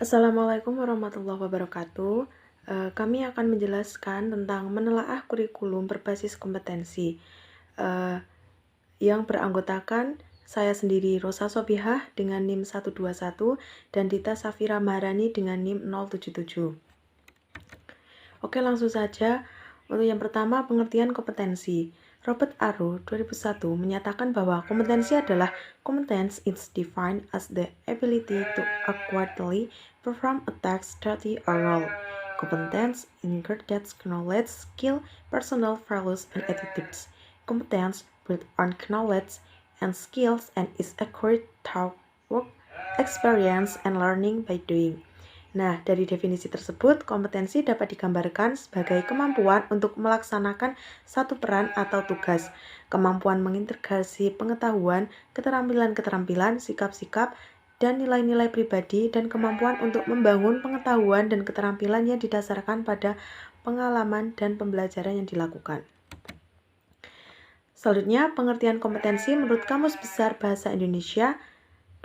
Assalamualaikum warahmatullahi wabarakatuh. Kami akan menjelaskan tentang menelaah kurikulum berbasis kompetensi yang beranggotakan saya sendiri Rosa Sobihah dengan NIM 121 dan Dita Safira Maharani dengan NIM 077. Oke, langsung saja. Untuk yang pertama, pengertian kompetensi. Robert Arrow 2001 menyatakan bahwa kompetensi adalah competence is defined as the ability to accurately perform a task, study, or role. Competence includes knowledge, skill, personal values, and attitudes. Competence built on knowledge and skills and is acquired through work, experience, and learning by doing. Nah, dari definisi tersebut, kompetensi dapat digambarkan sebagai kemampuan untuk melaksanakan satu peran atau tugas, kemampuan mengintegrasi pengetahuan, keterampilan-keterampilan, sikap-sikap, dan nilai-nilai pribadi, dan kemampuan untuk membangun pengetahuan dan keterampilan yang didasarkan pada pengalaman dan pembelajaran yang dilakukan. Selanjutnya, pengertian kompetensi menurut Kamus Besar Bahasa Indonesia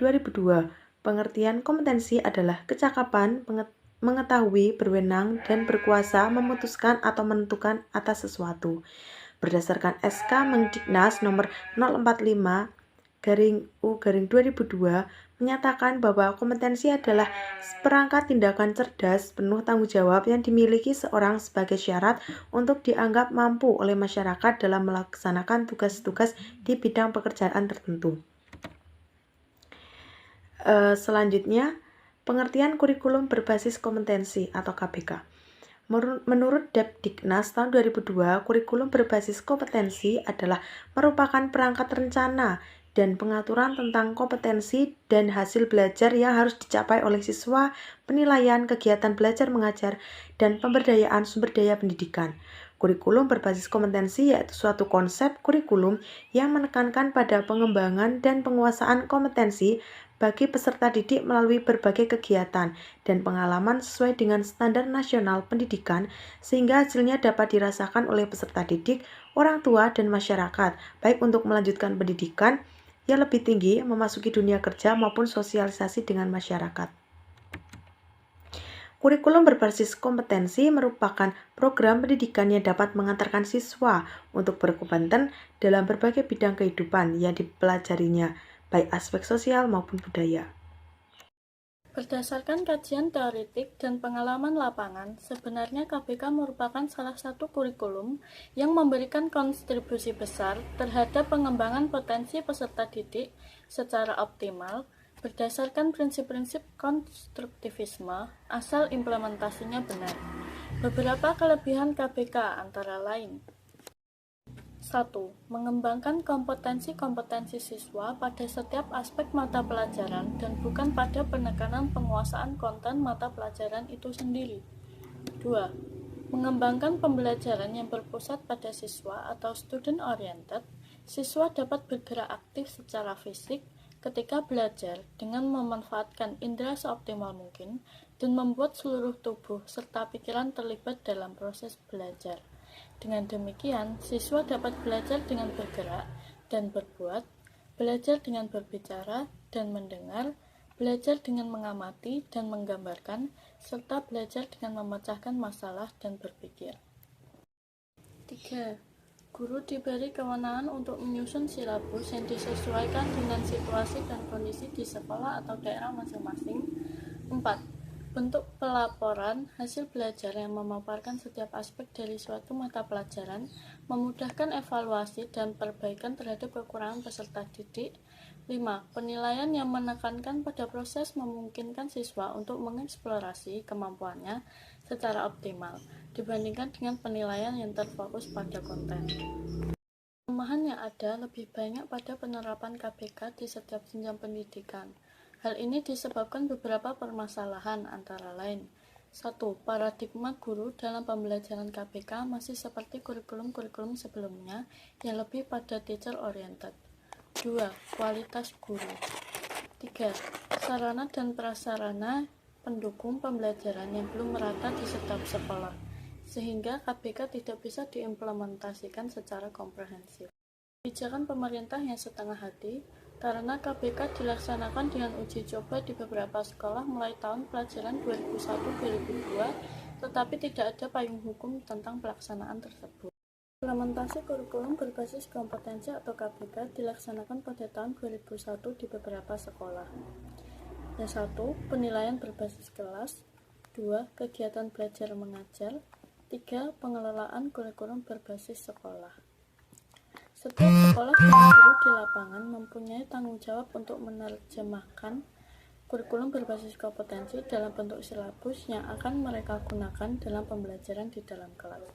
2002. Pengertian kompetensi adalah kecakapan, mengetahui, berwenang, dan berkuasa memutuskan atau menentukan atas sesuatu. Berdasarkan SK Mendiknas nomor 045/U/2002 menyatakan bahwa kompetensi adalah perangkat tindakan cerdas penuh tanggung jawab yang dimiliki seorang sebagai syarat untuk dianggap mampu oleh masyarakat dalam melaksanakan tugas-tugas di bidang pekerjaan tertentu. Selanjutnya, pengertian kurikulum berbasis kompetensi atau KBK. Menurut Depdiknas tahun 2002, kurikulum berbasis kompetensi adalah merupakan perangkat rencana dan pengaturan tentang kompetensi dan hasil belajar yang harus dicapai oleh siswa, penilaian kegiatan belajar mengajar, dan pemberdayaan sumber daya pendidikan. Kurikulum berbasis kompetensi yaitu suatu konsep kurikulum yang menekankan pada pengembangan dan penguasaan kompetensi bagi peserta didik melalui berbagai kegiatan dan pengalaman sesuai dengan standar nasional pendidikan sehingga hasilnya dapat dirasakan oleh peserta didik, orang tua, dan masyarakat, baik untuk melanjutkan pendidikan yang lebih tinggi, memasuki dunia kerja maupun sosialisasi dengan masyarakat. Kurikulum berbasis kompetensi merupakan program pendidikan yang dapat mengantarkan siswa untuk berkompeten dalam berbagai bidang kehidupan yang dipelajarinya, baik aspek sosial maupun budaya. Berdasarkan kajian teoretik dan pengalaman lapangan, sebenarnya KBK merupakan salah satu kurikulum yang memberikan kontribusi besar terhadap pengembangan potensi peserta didik secara optimal berdasarkan prinsip-prinsip konstruktivisme asal implementasinya benar. Beberapa kelebihan KBK antara lain: 1. Mengembangkan kompetensi-kompetensi siswa pada setiap aspek mata pelajaran dan bukan pada penekanan penguasaan konten mata pelajaran itu sendiri. 2. Mengembangkan pembelajaran yang berpusat pada siswa atau student-oriented. Siswa dapat bergerak aktif secara fisik ketika belajar dengan memanfaatkan indera seoptimal mungkin dan membuat seluruh tubuh serta pikiran terlibat dalam proses belajar. Dengan demikian, siswa dapat belajar dengan bergerak dan berbuat, belajar dengan berbicara dan mendengar, belajar dengan mengamati dan menggambarkan, serta belajar dengan memecahkan masalah dan berpikir. 3. Guru diberi kewenangan untuk menyusun silabus yang disesuaikan dengan situasi dan kondisi di sekolah atau daerah masing-masing. 4. Bentuk pelaporan hasil belajar yang memaparkan setiap aspek dari suatu mata pelajaran, memudahkan evaluasi dan perbaikan terhadap kekurangan peserta didik. 5. Penilaian yang menekankan pada proses memungkinkan siswa untuk mengeksplorasi kemampuannya secara optimal dibandingkan dengan penilaian yang terfokus pada konten. Kelemahan yang ada lebih banyak pada penerapan KBK di setiap jenjang pendidikan. Hal ini disebabkan beberapa permasalahan, antara lain: 1. Paradigma guru dalam pembelajaran KBK masih seperti kurikulum-kurikulum sebelumnya yang lebih pada teacher-oriented. 2. Kualitas guru. 3. Sarana dan prasarana pendukung pembelajaran yang belum merata di setiap sekolah, sehingga KBK tidak bisa diimplementasikan secara komprehensif. Kebijakan pemerintah yang setengah hati, karena KBK dilaksanakan dengan uji coba di beberapa sekolah mulai tahun pelajaran 2001-2002, tetapi tidak ada payung hukum tentang pelaksanaan tersebut. Implementasi kurikulum berbasis kompetensi atau KBK dilaksanakan pada tahun 2001 di beberapa sekolah. Yang 1. Penilaian berbasis kelas. 2. Kegiatan belajar mengajar. 3. Pengelolaan kurikulum berbasis sekolah. Setiap sekolah dan guru di lapangan mempunyai tanggung jawab untuk menerjemahkan kurikulum berbasis kompetensi dalam bentuk silabus yang akan mereka gunakan dalam pembelajaran di dalam kelas.